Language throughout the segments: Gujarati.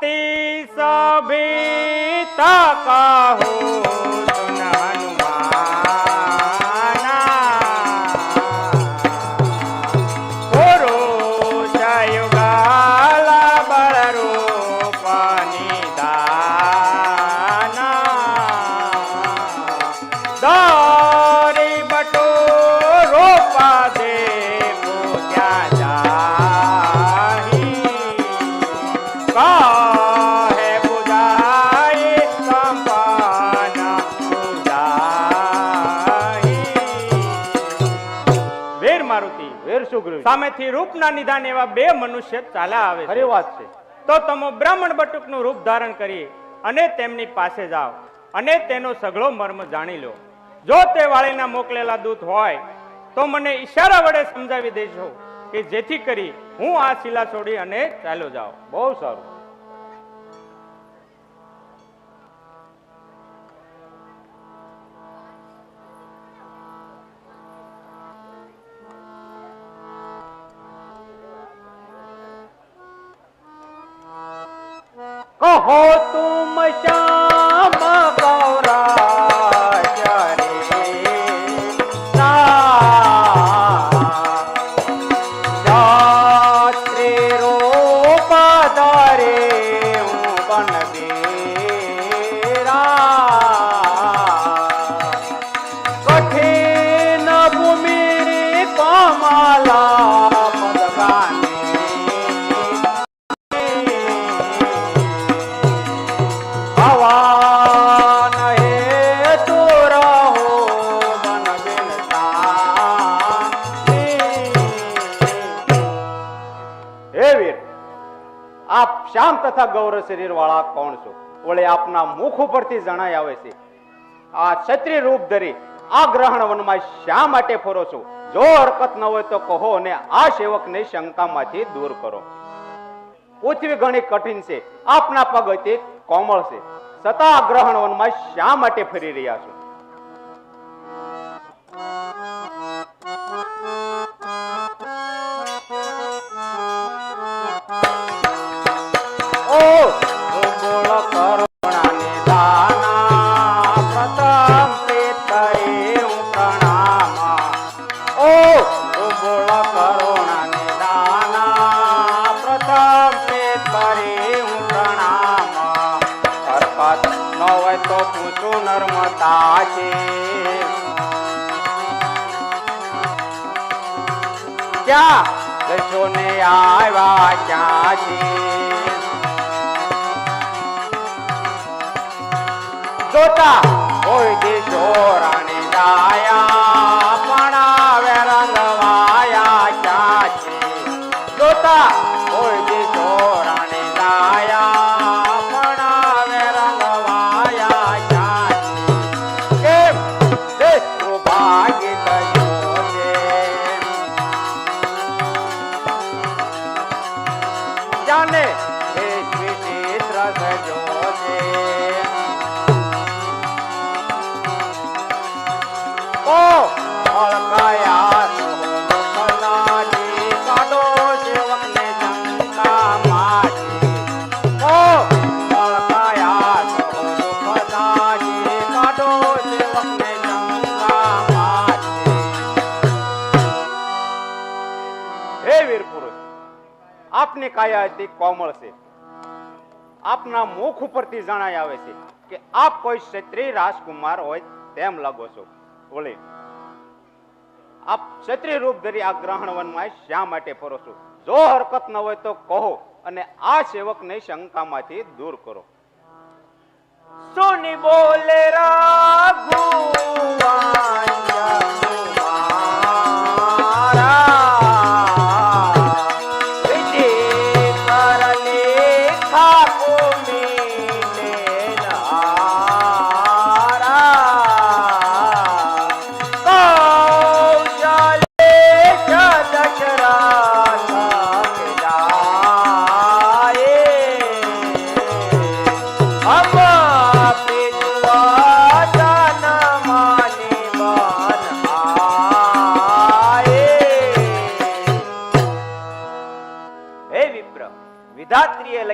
अति सभिता कहो सुन हनुमाना पुरुष युगल बल रूप निदाना दौरी बटो रूप दे पूजा जाही काहे बुझाई संपन्न बुझाही। વીર મારુતિ વીર સુગ્રીવ સામેથી રૂપના નિદાન એવા બે મનુષ્ય ચાલ્યા આવે છે. ખરી વાત છે. તો તમે બ્રાહ્મણ બટુકનું રૂપ ધારણ કરી અને તેમની પાસે જાઓ અને તેનો સઘળો મર્મ જાણી લો. જો તે વાળીના મોકલેલા દૂત હોય તો મને ઈશારા વડે સમજાવી દેજો કે જેથી કરી હું આ શિલા છોડી અને ચાલ્યો જાઉં. બહુ સારું. કહો તુમ શ્યામ ગૌરાજ રે જાત્રી રૂપ ધરે હું બનવીરા કઠિન ભૂમિ કમલા પદગાને ભવાન હેતુ રહો મન બિનતાની. હે વીર, આપ શ્યામ તથા ગૌર શરીર વાળા કોણ છો? વળે આપના મુખ ઉપરથી જણાય આવે છે આ ક્ષત્રિય રૂપ ધરી આ ગ્રહણ વનમાં શા માટે ફરો છો? જો હરકત ન હોય તો કહો અને આ સેવકને શંકામાંથી દૂર કરો. પૃથ્વી ઘણી કઠિન છે, આપના પગ અતિ કોમળ છે, છતાં ગ્રહણ વનમાં શા માટે ફરી રહ્યા છો? ઓ બોલ કરુણા નિદાના પ્રથમ પ્રીતરે હું પ્રણામ. ઓ બોલ કરુણા નિદાના પ્રથમ પ્રીતરે હું પ્રણામ. હરકત ન હોય તો પૂછું નર્મદા છે, ક્યાં જશો ને આવ્યા ક્યાં છે? જોતા કોઈ દેશો રાણી દાયા પણ આવે રંગવાયા ક્યાં છે? જોતા કોઈ દેશો રાણી દાયા પણ આવે રંગવાયા ક્યાં છે? કેમ દેશનું ભાગ્ય કયું છે? જાને દેશ વિચિત્ર સજો છે. ઓ અળકાયા સનાજી કાઢો સેવકને શંકામાંથી. ઓ અળકાયા સનાજી કાઢો સેવકને શંકામાંથી. હે વીર પુરુષ, આપની કાયા અતિ કોમળ છે. આપના મુખ ઉપરથી જણાય આવે છે કે આપ કોઈ ક્ષત્રિય રાજકુમાર હોય તેમ લાગો છો. બોલે આપ ક્ષત્રિય રૂપ ધરી આ ગ્રહણ વનમાં શા માટે ફરો છો? જો હરકત ન હોય તો કહો અને આ સેવકને શંકામાંથી દૂર કરો. સુની બોલે हम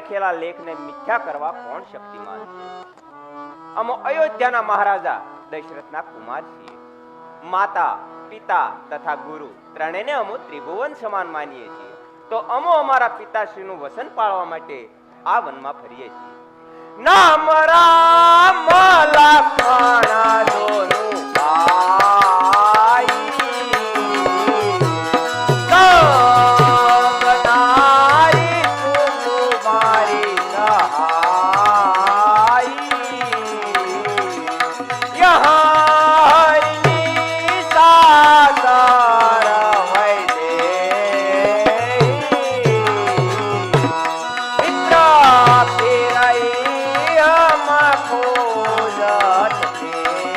લખેલા લેખને મિથ્યા કરવા કોણ શક્તિમાન છે? અમો અયોધ્યાના મહારાજા દશરથના કુમાર છીએ. માતા, પિતા તથા ગુરુ ત્રણેયને અમો ત્રિભુવન સમાન માનીએ છીએ. તો અમો અમારા પિતાશ્રીનું વસન પાળવા માટે આ વનમાં ફરીએ છીએ. નામ રામ લક્ષ્મણ દોનું ભાઈ, નારી તું મારી સહાય. યહાં હરિની સાગર વૈદેહી, મિત્ર ફેરાઈ હમ ખોજત દેહી.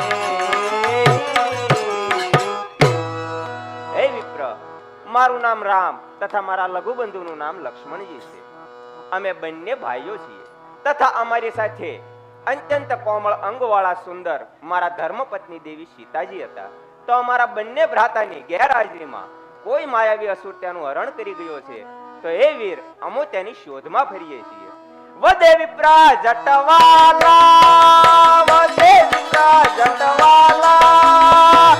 હે વિપ્ર, મારું નામ રામ તથા મારા લઘુબંધુનું નામ લક્ષ્મણજી છે. અમે બંને ભાઈઓ છીએ તથા અમારી સાથે અત્યંત કોમળ અંગવાળા સુંદર મારા ધર્મપત્ની દેવી સીતાજી હતા. તો અમારા બંને ભ્રાતાની ગેરહાજરીમાં કોઈ માયાવી અસુર તેનું હરણ કરી ગયો છે. તો એ વીર અમો તેની શોધમાં ફરીએ છીએ. વદે વિપ્રા જટવાલા, વદે વિપ્રા જટવાલા,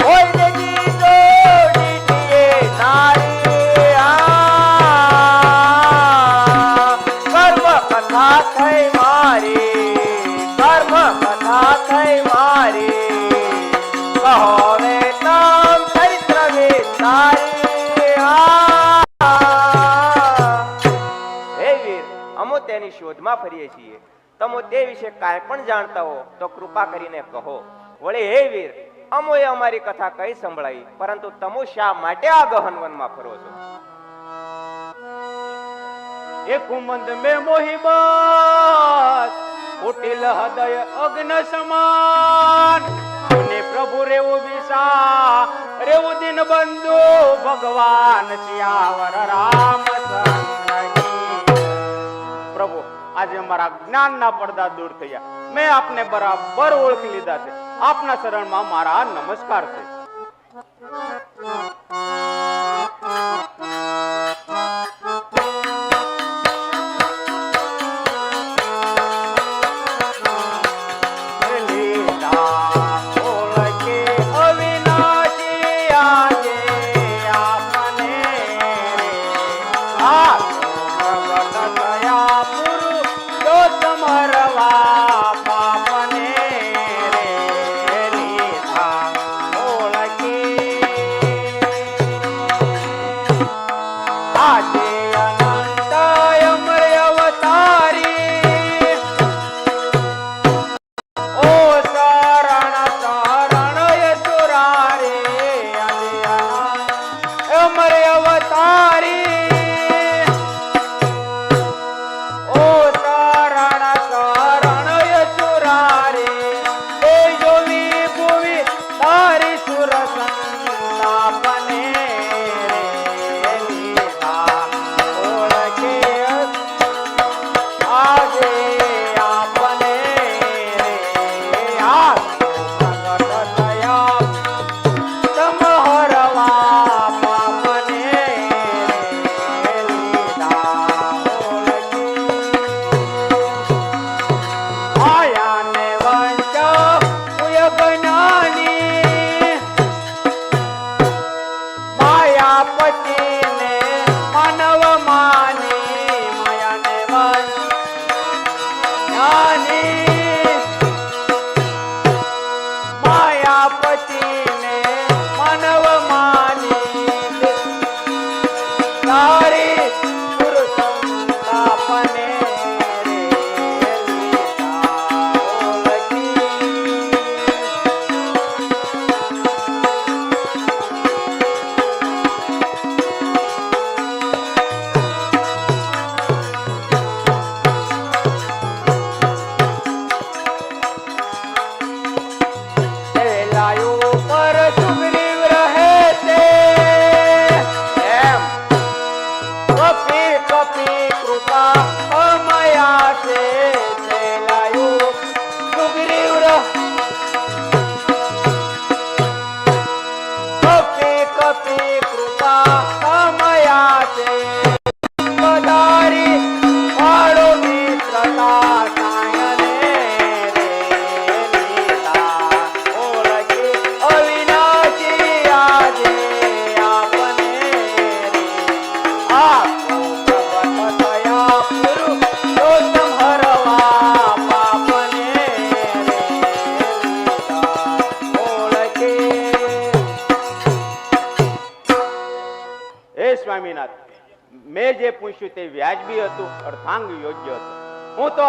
કોઈ દેજી જોડી દીએ નારી. કર્મ કથા થઈ મારી, કર્મ કથા થઈ મારી, કહો રે તમ ચરિત્ર વિસ્તારી. હે વીર, અમો તેની શોધમાં ફરીએ છીએ. તમો તે વિશે કાંઈ પણ જાણતા હો તો કૃપા કરીને કહો. વળી હે વીર, અમોએ અમારી કથા કઈ સંભળાઈ, પરંતુ તમો શા માટે આ ગહન વનમાં ફરો છો? એ કુમંદ में મોહિબત, કુટિલ હૃદય અગ્ન સમાન. અને પ્રભુ રેવું વિસા, રેવું દિન બંધુ ભગવાન સિયાવર રામચંદ્રની. પ્રભુ, આજે મારા જ્ઞાનના પડદા દૂર થયા. મેં આપને બરાબર ઓળખી લીધા છે. આપના શરણમાં મારા નમસ્કાર છે. સ્વામીનાથ, મેં જે પૂછ્યું તે વ્યાજબી હતું, અર્થાંગ યોગ્ય હતું. હું તો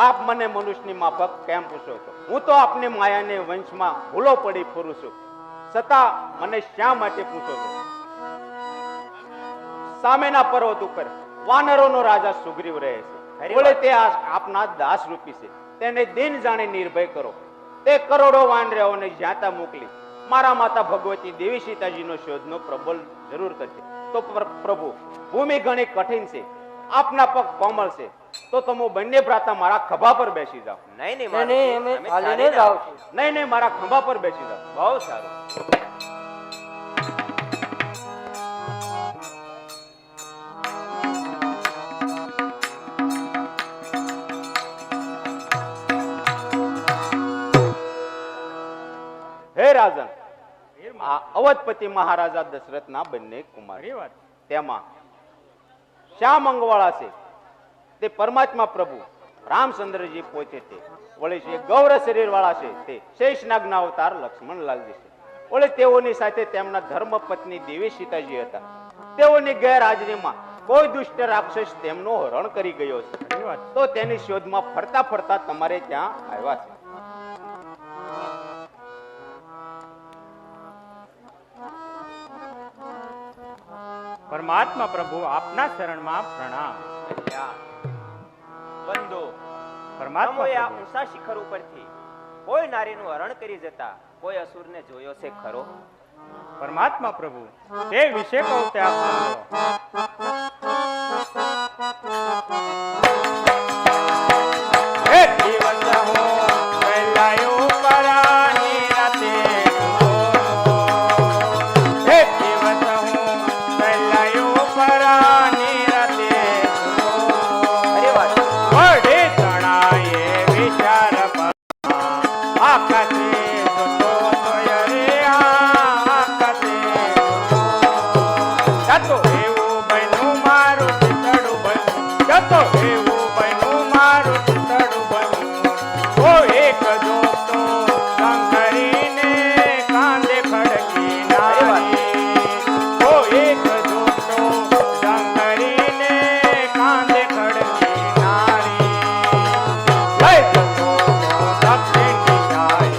આપ મને મનુષ્યની માફક કેમ પૂછો છો? હું તો આપની માયાને વંશમાં ભૂલો પડી ફરું છું, છતાં મને શા માટે પૂછો છો? સામેના પર્વત ઉપર વાનરોનો રાજા સુગ્રીવ રહે છે. બોલે તે આપના દાસ રૂપી છે, તેને દિન જાણે નિર્ભય કરો. તે કરોડો વાનરોને જ્યાં મોકલી મારા માતા ભગવતી દેવી સીતાજીનો શોધનો પ્રબલ જરૂર કરશે. તો પ્રભુ, ભૂમિ ઘણી કઠિન છે, આપના પગ કોમળ છે, તો તમે બંને ભ્રાતા મારા ખભા પર બેસી જાઓ. નહીં નહીં નહીં, મારુતિ, અમે અમે ચાલીને ચાલીને જ આવીશું. આવશું. નહીં નહીં, મારા ખભા પર બેસી જાઓ. બહુ સારું. હે રાજન, આ અવધપતિ મહારાજા દશરથના બંને કુમાર, ખરી વાત. તેમાં શ્યામ અંગવાળા છે તે પરમાત્મા પ્રભુ રામચંદ્રજી પહોંચે છે. વળી છે ગૌર શરીર વાળા છે તે શેષનાગના અવતાર લક્ષ્મણલાલજી છે. વળી તેઓની સાથે તેમના ધર્મ પત્ની દેવી સીતાજી હતા. તેઓની ગેરહાજરીમાં કોઈ દુષ્ટ રાક્ષસ તેમનું હરણ કરી ગયો છે. ખરી વાત. તો તેની શોધમાં ફરતા ફરતા તમારે ત્યાં આવ્યા છે. પરમાત્મા પ્રભુ આપના શરણમાં પ્રણામ. બંધુ, પરમાત્મા તમોએ આ પ્રભુ. ઊંચા શિખર ઉપરથી કોઈ નારીનું હરણ કરી જતા કોઈ અસુરને જોયો છે ખરો? પરમાત્મા પ્રભુ, તે વિશે કહું તે આપ સાંભળો. એક દિવસ હું પહેલાયો પરાની રાતે ઉઠો. એક દિવસ હું પહેલાયો પરાની રાતે ઉઠો. અરે વાત. વડે તણાએ વિચાર આકાશે જોતો તોય રે આકાશે જતો એવું બન્યું મારું ચિતડું બન્યું, જતો એવું બન્યું મારું ચિતડું બન્યું. ઓ એક જોતો શંકરીને કાંદે ખડકી નારી. ઓ એક જોતો શંકરીને કાંદે ખડકી નારી. જય જતો દક્ષિણ દિશાએ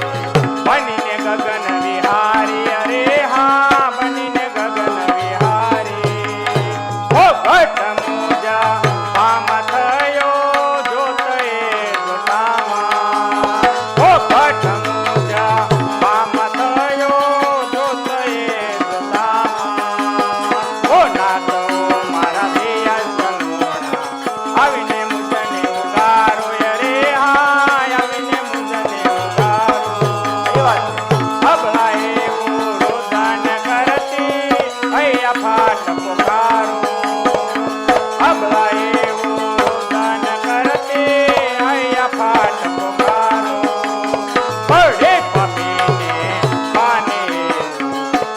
બનીને ગગન વિહારી. અરે હા, બનીને ગગન વિહારી. ઓ ઘટ મુજા પામ થયો જોતએ જોતામાં. ઓ ઘટ મુજા પામ થયો જોતએ જોતામાં. ઓ નાતો મારા દિયા સંગોણા આવીને મુજને ઉગારો. અરે હા, આવીને મુજને ઉગારો. અરે વાત. અબળાએ રોદન કરતી હૈયા ફાટ પુકારો. અબળાએ રોદન કરતી હૈયા ફાટ પુકારો. પડે પપીને પાને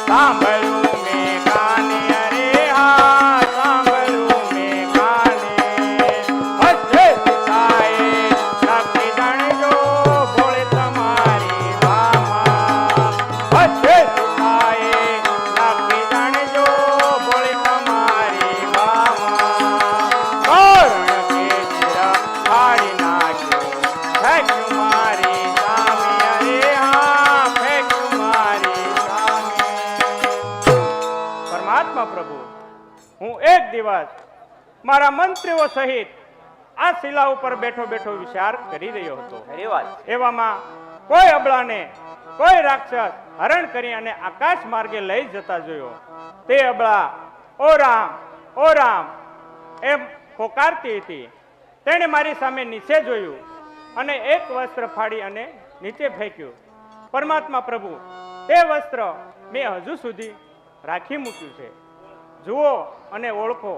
સાંભળ્યું મેં કાને. અરે હા, સાંભળ્યું મેં કાને. હસે સીતાએ નક્કી જાણજો ભોળે તમારી ભામા. હસે સીતાએ નક્કી જાણજો ભોળે તમારી ભામા. કારણ કે ચિરા ફાડી નાખ્યો ફેંક્યું મારી સામે. અરે હા, ફેંક્યું મારી સામે. પરમાત્મા પ્રભુ, હું એક દિવસ મારા મંત્રીઓ સહિત આ શિલા ઉપર બેઠો બેઠો વિચાર કરી રહ્યો હતો. અરે વાત. એવામાં કોઈ અબળાને કોઈ રાક્ષસ હરણ કરી અને આકાશ માર્ગે લઈ જતા જોયો. તે અબળા ઓ રામ, ઓ રામ એમ પોકારતી હતી. તેણે મારી સામે નીચે જોયું અને એક વસ્ત્ર ફાડી અને નીચે ફેંક્યું. પરમાત્મા પ્રભુ, તે વસ્ત્ર મેં હજુ સુધી રાખી મૂક્યું છે. જુઓ અને ઓળખો.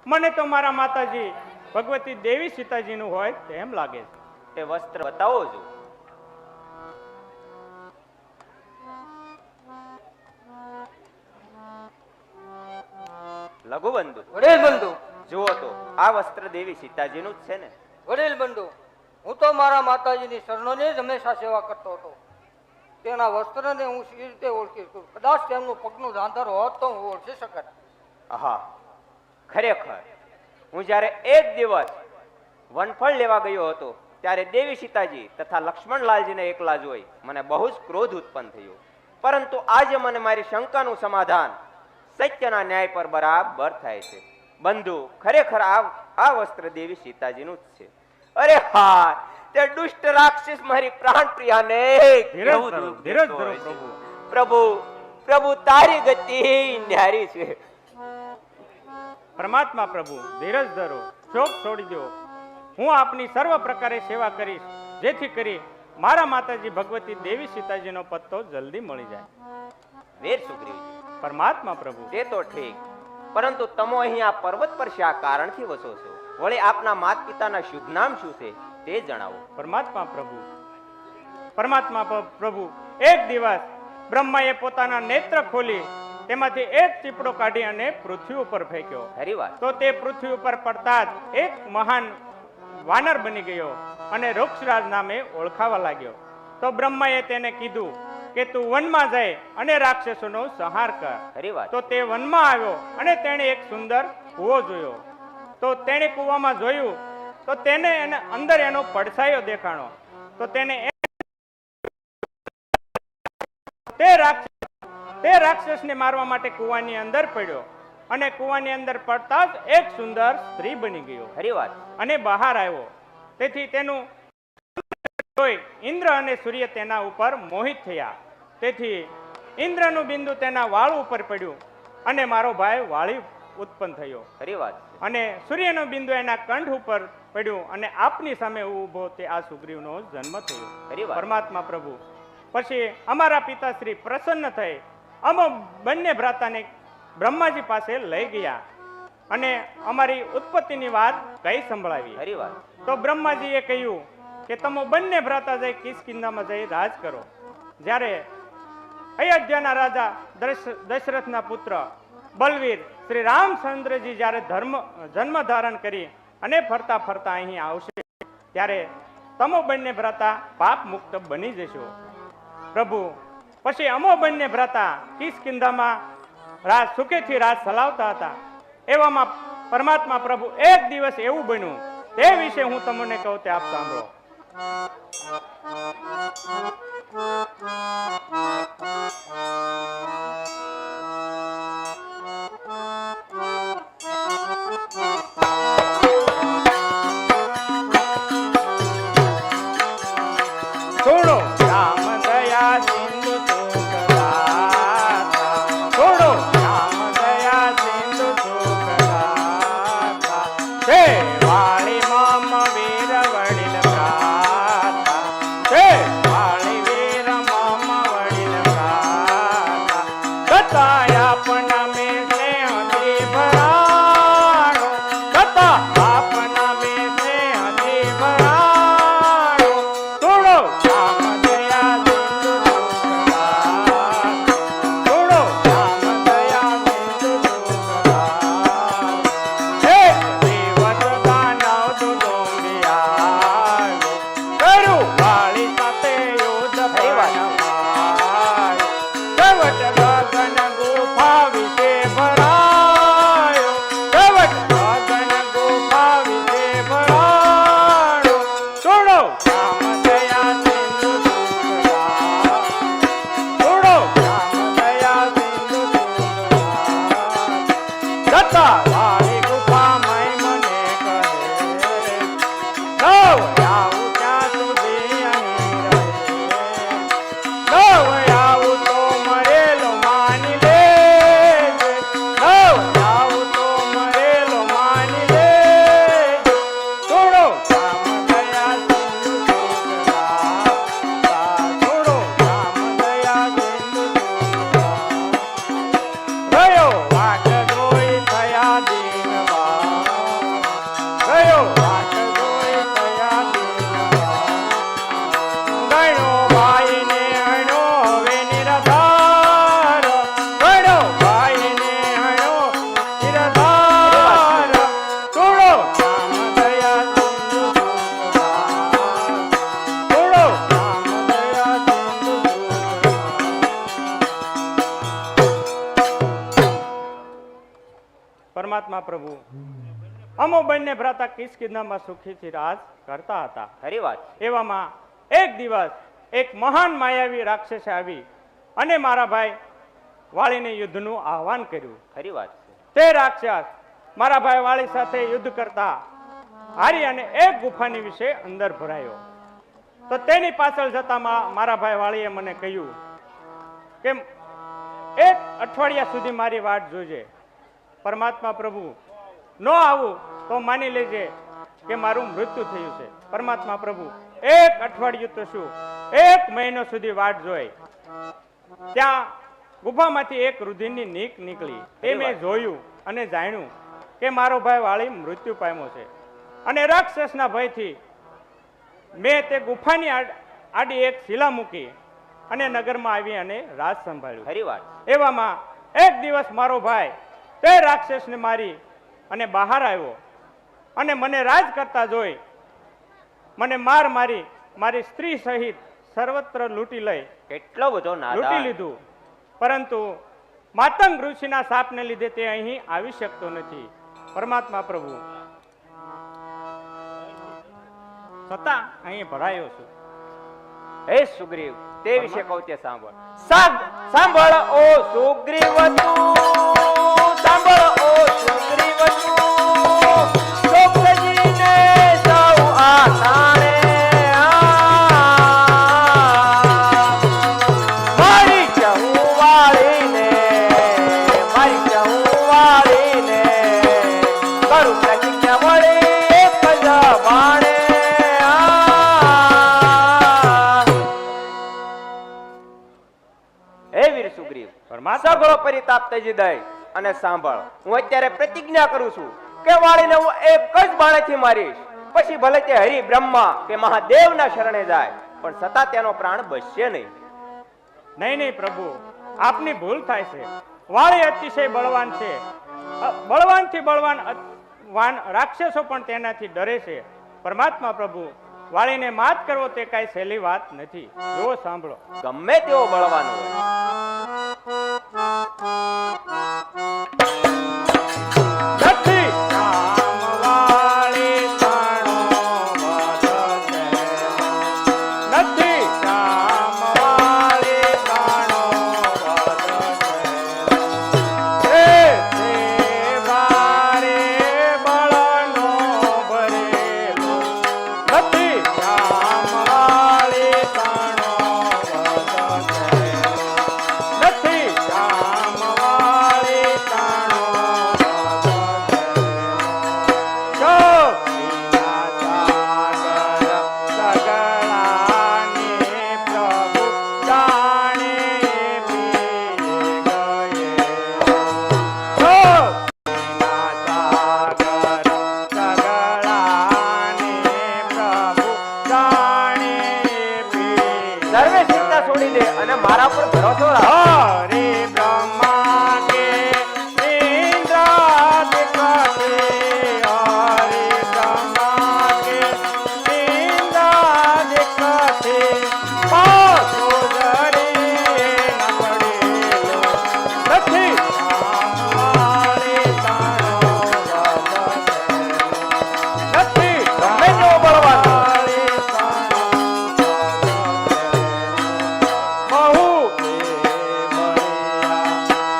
મને તો મારા માતાજી ભગવતી દેવી સીતાજીનું હોય તેમ લાગે છે. તે વસ્ત્ર બતાવો જો. લઘુબંધુ, વડીલ બંધુ, જુઓ તો આ વસ્ત્ર દેવી સીતાજીનું જ છે ને? વડીલ બંધુ, હું તો મારા માતાજીની શરણોની જ હંમેશા સેવા કરતો હતો. તેના વસ્ત્રને હું સી રીતે ઓળખી શકું? કદાચ તેમનું પગનું ધાંધર હોત તો હું ઓળખી શકત. હા, ખરેખર હું જ્યારે એક દિવસ વનફળ લેવા ગયો હતો ત્યારે દેવી સીતાજી તથા લક્ષ્મણલાલજીને એકલા જોઈ મને બહુ જ ક્રોધ ઉત્પન્ન થયો. પરંતુ આજે મને મારી શંકાનું સમાધાન સત્યના ન્યાય પર બરાબર થાય છે. બંધુ, ખરેખર આ વસ્ત્ર દેવી સીતાજીનું જ છે. અરે હા, તે દુષ્ટ રાક્ષસ મારી પ્રાણ પ્રિયાને ધીરજ ધરો, ધીરજ ધરો પ્રભુ. પ્રભુ પ્રભુ તારી ગતિ ન્યારી છે. પરમાત્મા પ્રભુ, ધીરજ ધરો, શોક છોડી દો. હું આપની સર્વ પ્રકારે સેવા કરીશ, જેથી કરી મારા માતાજી ભગવતી દેવી સીતાજીનો પત્તો જલ્દી મળી જાય. વીર સુગ્રીવજી, પરમાત્મા પ્રભુ, તે તો ઠીક, પરંતુ તમે અહીં આ પર્વત પર શા કારણથી વસો છો? વળી આપના માત પિતાના શુભ નામ શું છે તે જણાવો. પરમાત્મા પ્રભુ, પરમાત્મા પ્રભુ, એક દિવસ બ્રહ્માએ પોતાના નેત્ર ખોલી તેમાંથી એક ચીપડો કાઢી અને પૃથ્વી ઉપર ફેંક્યો. ખરી વાત. તો તે પૃથ્વી ઉપર પડતા જ એક મહાન વાનર બની ગયો અને વૃક્ષરાજ નામે ઓળખાવા લાગ્યો. તો બ્રહ્માએ તેને કીધું કે તું વનમાં જાય અને રાક્ષસોનો સંહાર કર. ખરી વાત. તો તે વનમાં આવ્યો અને તેણે એક સુંદર કૂવો જોયો. તો તેણે કૂવામાં જોયું તો તેને અંદર એનો પડછાયો દેખાણો. તો તેને તે રાક્ષસને મારવા માટે કૂવાની અંદર પડ્યો અને કૂવાની અંદર પડતા જ એક સુંદર સ્ત્રી બની ગયો. ખરી વાત. અને બહાર આવ્યો. તેથી તેનું જોઈ ઇન્દ્ર અને સૂર્ય તેના ઉપર મોહિત થયા. તેથી ઇન્દ્રનું બિંદુ તેના વાળ ઉપર પડ્યું અને મારો ભાઈ વાળી ઉત્પન્ન થયો. ખરી વાત. અને સૂર્યનું બિંદુ એના કંઠ ઉપર પડ્યું અને આપની સામે ઊભો તે આ સુગ્રીવનો જન્મ થયો. ખરી વાત. પરમાત્મા પ્રભુ, પછી અમારા પિતાશ્રી પ્રસન્ન થઈ અમે બંને ભ્રાતાને બ્રહ્માજી પાસે લઈ ગયા અને અમારી ઉત્પત્તિની વાત કઈ સંભળાવી. ખરી વાત. તો બ્રહ્માજીએ કહ્યું કે તમે બંને ભ્રાતા જઈ કિષ્કિંધામાં જઈ રાજ કરો. જ્યારે અયોધ્યાના રાજા દશરથના પુત્ર બલવીર શ્રી રામચંદ્રજી જ્યારે જન્મ ધારણ કરી અને ફરતા ફરતા અહીં આવશે ત્યારે તમે બંને ભ્રાતા પાપ મુક્ત બની જશો. પ્રભુ, પછી અમો બંને ભ્રાતા કિષ્કિંધામાં સુખેથી રાજ ચલાવતા હતા. એવામાં પરમાત્મા પ્રભુ એક દિવસ એવું બન્યું, તે વિશે હું તમને કહું તે આપ સાંભળો. છોડો રામ દયા સિંધુ સુખદાતા, છોડો રામ દયા સિંધુ સુખદાતા, હે વાળી મમ વીર વડીલ ભ્રાતા, હે વાળી વીર મમ વડીલ ભ્રાતા, કથા આપના મે સ્નેહથી ભરાણો, કથા આપના મે સ્નેહથી ભરાણો, છોડો રામ દયા સિંધુ સુખદાતા, છોડો રામ દયા સિંધુ સુખદાતા, એક દિવસ દાનવ દુદુંબી આવ્યો, કરું વાળી સાથે યુદ્ધ પ્રણમાયો, કવચ ગગન ગુફા વિશે ભરાયો, કવચ ગગન ગુફા વિશે ભરાયો, છોડો રામ દયા સિંધુ સુખદાતા, છોડો રામ દયા સિંધુ સુખદાતા, જતા વાળી ગુફામાં મને કહે, નવ આવું ત્યાં સુધી અહીં રહે, પરમાત્મા પ્રભુ અમો બંને ભ્રાતા કિષ્કિંધામાં સુખીથી રાજ કરતા હતા. ખરી વાત છે. એવામાં એક દિવસ એક મહાન માયાવી રાક્ષસે આવી અને મારા ભાઈ વાળીને યુદ્ધનું આહવાન કર્યું. ખરી વાત છે. તે રાક્ષસ મારા ભાઈ વાળી સાથે યુદ્ધ કરતા હારી અને એક ગુફાની વિશે અંદર ભરાયો. તો તેની પાછળ જતા મારા ભાઈ વાળીએ મને કહ્યું કે એક અઠવાડિયા સુધી મારી વાટ જોજે. પરમાત્મા પ્રભુ ન આવું તો માની લેજે કે મારું મૃત્યુ થયું છે. પરમાત્મા પ્રભુ એક અઠવાડિયું તો શું, એક મહિનો સુધી વાટ જોઈ. ત્યાં ગુફામાંથી એક રુધિરની નીક નીકળી. એ મેં જોયું અને જાણ્યું કે મારો ભાઈ વાળી મૃત્યુ પામ્યો છે. અને રાક્ષસના ભયથી મેં તે ગુફાની આડી એક શિલા મૂકી અને નગરમાં આવી અને રાજ સંભાળ્યું. ખરી વાત. એવામાં એક દિવસ મારો ભાઈ તે રાક્ષસને મારી અને બહાર આવ્યો અને મને રાજ કરતા જોઈ મને માર મારી મારી સ્ત્રી સહિત સર્વત્ર લૂંટી લઈ કેટલો બધો લૂંટી નાદાન. લીધું. પરંતુ માતંગ ઋષિના શાપને લીધે તે અહીં આવી શકતો નથી. પરમાત્મા પ્રભુ છતાં અહીં ભરાયો છું. હે સુગ્રીવ, તે વિશે કહું તે સાંભળ. સાંભળ ઓ સુગ્રીવ તું, સાંભળ ઓ સુગ્રીવ તું, સુખજીને સૌ આસાણે મારી ચહુ વાળીને કરું પ્રતિજ્ઞા વળે એક જ બાણે. હે વીર સુગ્રીવ, પરમાત્મા સઘળો પરિતાપ તજી દઈ અને સાંભળ. હું અત્યારે પ્રતિજ્ઞા કરું છું કે વાળીને હું એક જ બાણેથી મારીશ. પછી ભલે તે હરિ બ્રહ્મા કે મહાદેવના શરણે જાય, પણ છતાં તેનો પ્રાણ બચશે નહીં. નહીં નહીં પ્રભુ, આપની ભૂલ થાય છે. વાળી અતિશય બળવાન છે. બળવાનથી બળવાન રાક્ષસો પણ તેનાથી ડરે છે. પરમાત્મા પ્રભુ, વાળીને માત કરવો તે કઈ સહેલી વાત નથી. જો સાંભળો. ગમે તેવો બળવાન હોય, નથી શ્યામવાળી તાણો વધશે. નથી શ્યામવાળી તાણો વધશે. એ ભારે બળનો ભરેલો. નથી શ્યામવાળી તાણો વધશે. નથી શ્યામવાળી તાણો સર્વે ચિંતા છોડી દે અને મારા પર ભરોસો રાખ. હરે બ્રહ્મા કે ઇન્દ્રાદિપતિ. હરે બ્રહ્મા કે ઇન્દ્રાદિપતિ. પાછો જરી ન પડેલો. નથી શ્યામવાળી તાણો વધશે. નથી ગમે તેવો બળવાન હોય. બહુ એ બળિયા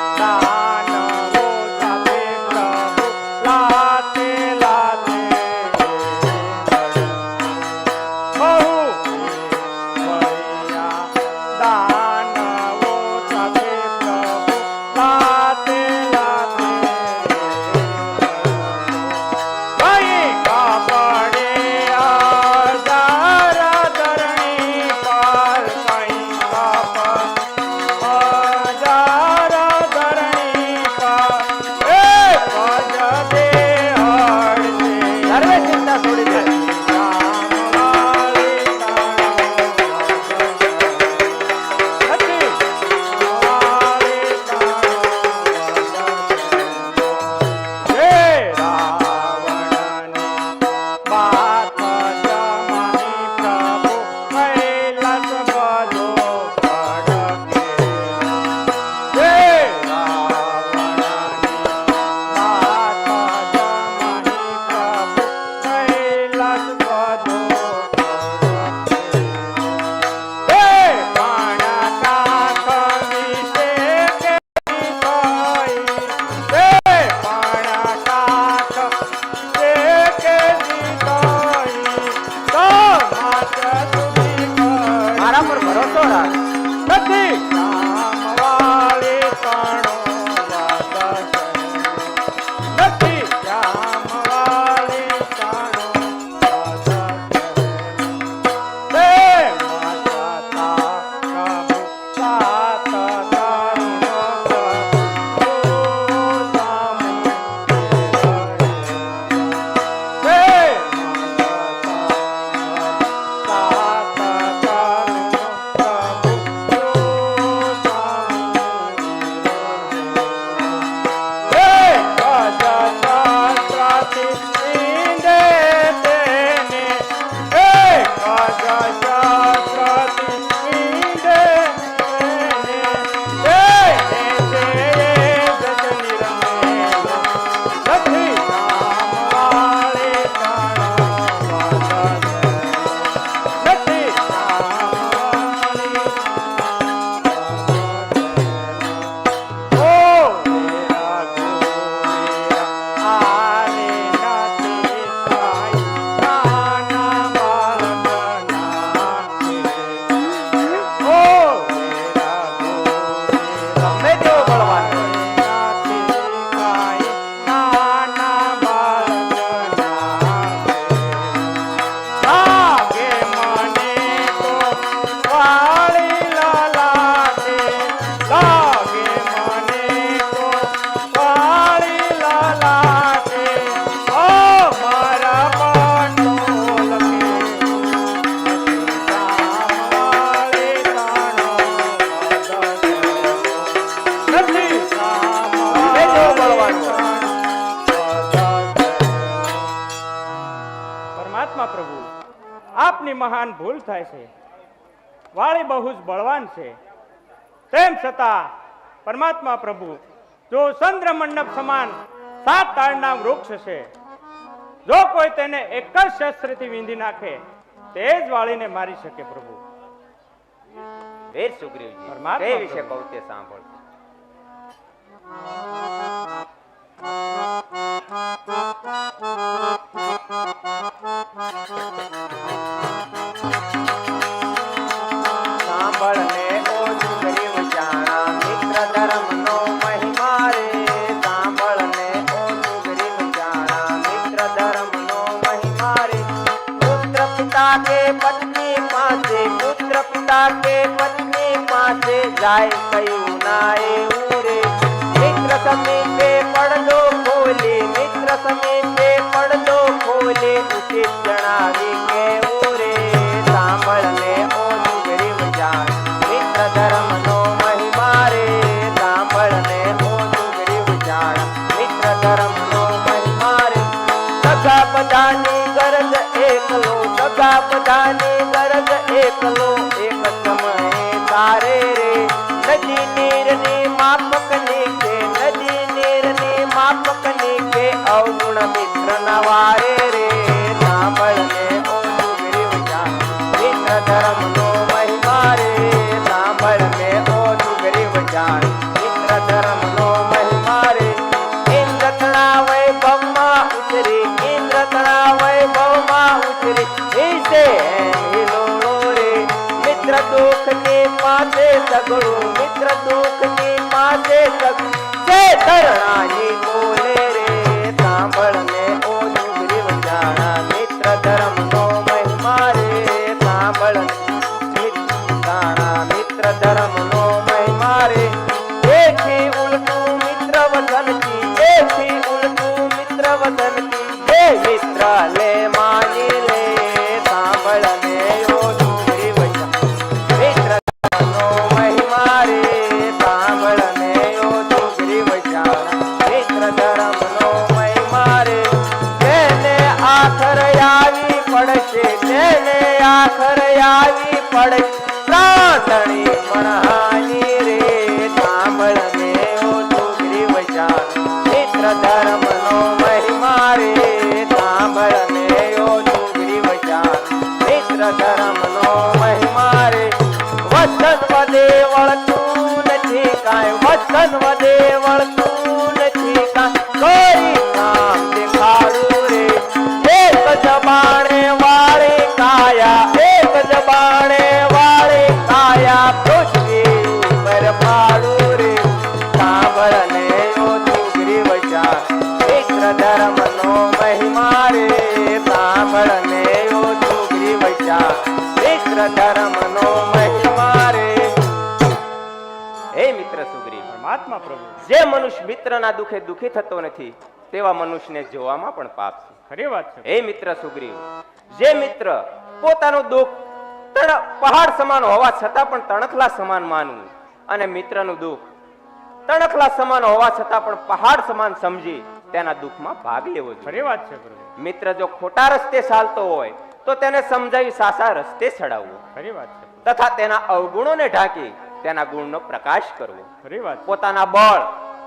આપની મહાન ભૂલ થાય છે. વાળી બહુ જ બળવાન છે, તેમ છતાં પરમાત્મા પ્રભુ જો ચંદ્ર મંડપ સમાન 7 તાળના વૃક્ષ છે, જો કોઈ તેને એક જ શસ્ત્રથી વીંધી નાખે તે જ વાળીને મારી શકે પ્રભુ. વીર સુગ્રીવજી, પરમાત્મા તે વિશે પ્રભુ. કહું તે સાંભળ. સાંભળ ને ઓ સુગ્રીવ જાણા મિત્ર ધર્મનો મહિમા રે. સાંભળ ને ઓ સુગ્રીવ જાણા મિત્ર ધર્મનો મહિમા રે. પુત્ર પિતા કે પત્ની પાસે, પુત્ર પિતા કે પત્ની પાસે જાય કયું ના એવું રે. મિત્ર સમીપે પડદો ખોલી, મિત્ર સમીપે પડદો ખોલી ઉચિત જણાવી કેવું રે. સાંભળ ને ઓ સુગ્રીવ જાણ મિત્ર ધર્મનો મહિમા રે. સાંભળ ને ઓ સુગ્રીવ જાણ મિત્ર ધર્મનો મહિમા રે. સગા બધાની ગરજ એકલો, સગા બધાની ગરજ એકલો, એક સમયે તારે રે. નદી નીરની માપક નીચે, નદી નીરની માપક નીચે અવગુણ મિત્ર ના વારે રે. સાંભળ ને ઓ સુગ્રીવ જાણ મિત્ર ધર્મનો મહિમા રે. સાંભળ ને ઓ સુગ્રીવ જાણ મિત્ર ધર્મનો મહિમા રે. ઇન્દ્ર તણા વૈભવમાં ઉતરી, ઇન્દ્ર તણા વૈભવમાં ઉતરી હિસે હિલોળો રે. મિત્ર દુઃખની પાસે સગળું, મિત્ર દુઃખની પાસે સગળું તે ધરણાની બોલે રે. સાંભળ ને ઓ સુગ્રીવ જાણા મિત્ર ધર્મનો મહિમા રે. સાંભળ જાણા મિત્ર ધર્મનો મહિમા રે. એથી ઉલટું મિત્ર વસનથી, એથી ઉલટું મિત્ર વસનથી હે મિત્ર લે માની લે. સાંભળ ને ઓ સુગ્રીવ જાણા મિત્ર ધર્મનો મહિમા રે. સાંભળ ને ઓ સુગ્રીવ જાણા મિત્ર ધર્મનો મહિમા રે. તેને આખર આવી પડશે, તેને આખર આવી પડશે પ્રાણની મણહાની રે. સાંભળ ને ઓ સુગ્રીવ જાણા મિત્ર ધર્મનો મહિમા રે. સાંભળ ને ઓ સુગ્રીવ જાણા મિત્ર ધર્મનો મહિમા રે. વચન વધે વળતું નથી કાંઈ, વચન વધે વળતું નથી કાંઈ, કોઈ કામ દેખાડું રે. એક જબાણે વાળી કાયા, એક જબાણે વાળી કાયા પૃથ્વી ઉપર પાડું રે. સાંભળ ને ઓ સુગ્રીવ જાણ મિત્ર ધર્મનો મહિમા રે. સાંભળ ને ઓ સુગ્રીવ જાણ મિત્ર ધર્મનો મહિમા રે. હે મિત્ર સુગ્રીવ, પરમાત્મા પ્રભુ, જે મનુષ્ય મિત્રના દુઃખે દુઃખી થતો નથી તેવા મનુષ્યને જોવામાં પણ પાપ છે. ખરી વાત છે. હે મિત્ર સુગ્રીવ, જે મિત્ર પોતાનું દુઃખ પહાડ સમાન હોવા છતાં પણ તણખલા સમાન માનવું અને મિત્રનું દુઃખ તણખલા સમાન હોવા છતાં પણ પહાડ સમાન સમજી તેના દુઃખમાં ભાગ લેવો જોઈએ. ખરી વાત છે પ્રભુ. મિત્ર જો ખોટા રસ્તે ચાલતો હોય તો તેને સમજાવી સાચા રસ્તે ચડાવવો ખરી વાત છે. તથા તેના અવગુણોને ઢાંકી તેના ગુણનો પ્રકાશ કરવો. ખરી વાત છે. પોતાના બળ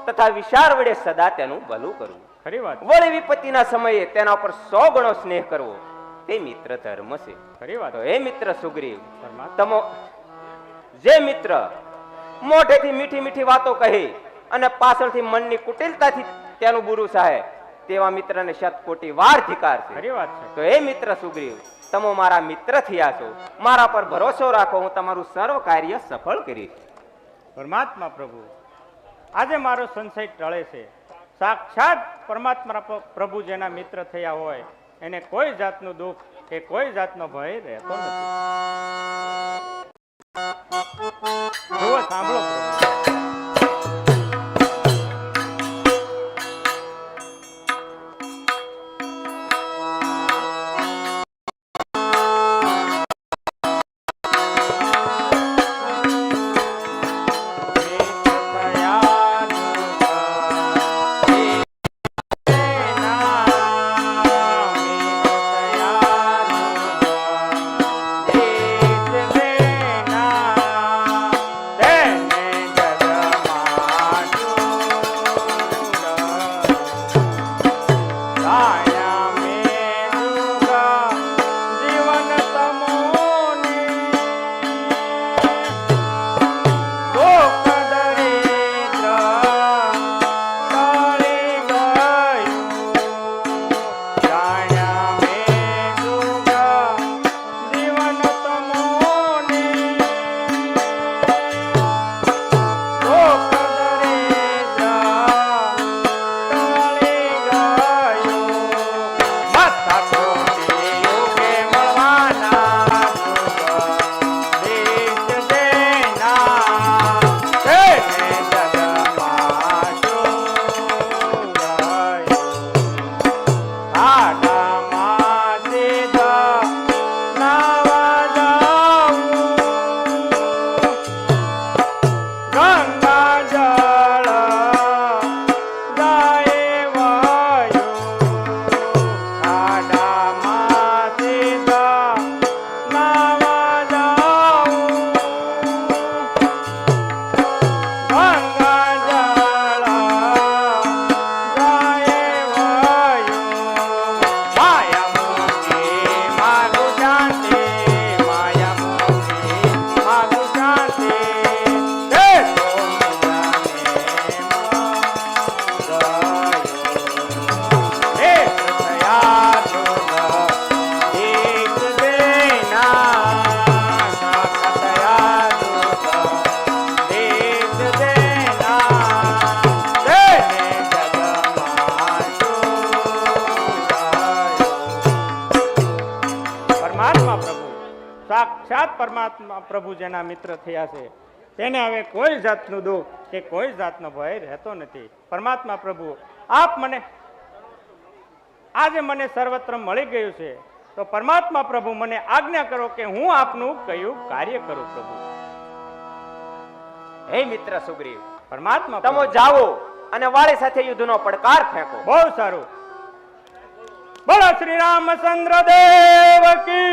તથા વિચાર વડે સદા તેનું ભલું કરવું. ખરી વાત છે. વળી વિપત્તિના સમયે તેના ઉપર 100 ગણો સ્નેહ કરવો તે મિત્ર ધર્મ છે. ખરી વાત તો છે. હે મિત્ર સુગ્રીવ, પરમાત્મા તમો જે મિત્ર મોઢેથી મીઠી મીઠી વાતો કહી અને પાછળથી મનની કુટિલતાથી તેનું બુરું સાહે તેવા મિત્રને શતકોટી વાર ધિકાર છે. ખરી વાત છે. તો હે મિત્ર સુગ્રીવ, તમે મારા મિત્ર થયા છો, મારા પર ભરોસો રાખો, હું તમારું સર્વ કાર્ય સફળ કરીશ. પરમાત્મા પ્રભુ, આજે મારો સંશય ટળે છે. સાક્ષાત પરમાત્મા પ્રભુ જેના મિત્ર થયા હોય એને કોઈ જાતનું દુઃખ કે કોઈ જાતનો ભય રહેતો નથી. જુઓ, સાંભળો પ્રભુ. સાક્ષાત પરમાત્મા પ્રભુ જેના મિત્ર થયા છે તેને હવે કોઈ જાતનું દુઃખ કે કોઈ જાતનો ભય રહેતો નથી. પરમાત્મા પ્રભુ આપ મને આજે મને સર્વત્ર મળી ગયું છે, તો પરમાત્મા પ્રભુ મને આજ્ઞા કરો કે હું આપનું કયું કાર્ય કરું પ્રભુ. હે મિત્ર સુગ્રીવ, પરમાત્મા તમે પ્રભુ. જાઓ અને વાળી સાથે યુદ્ધનો પડકાર ફેંકો. બહુ સારું. બોલો શ્રી રામચંદ્ર દેવ કી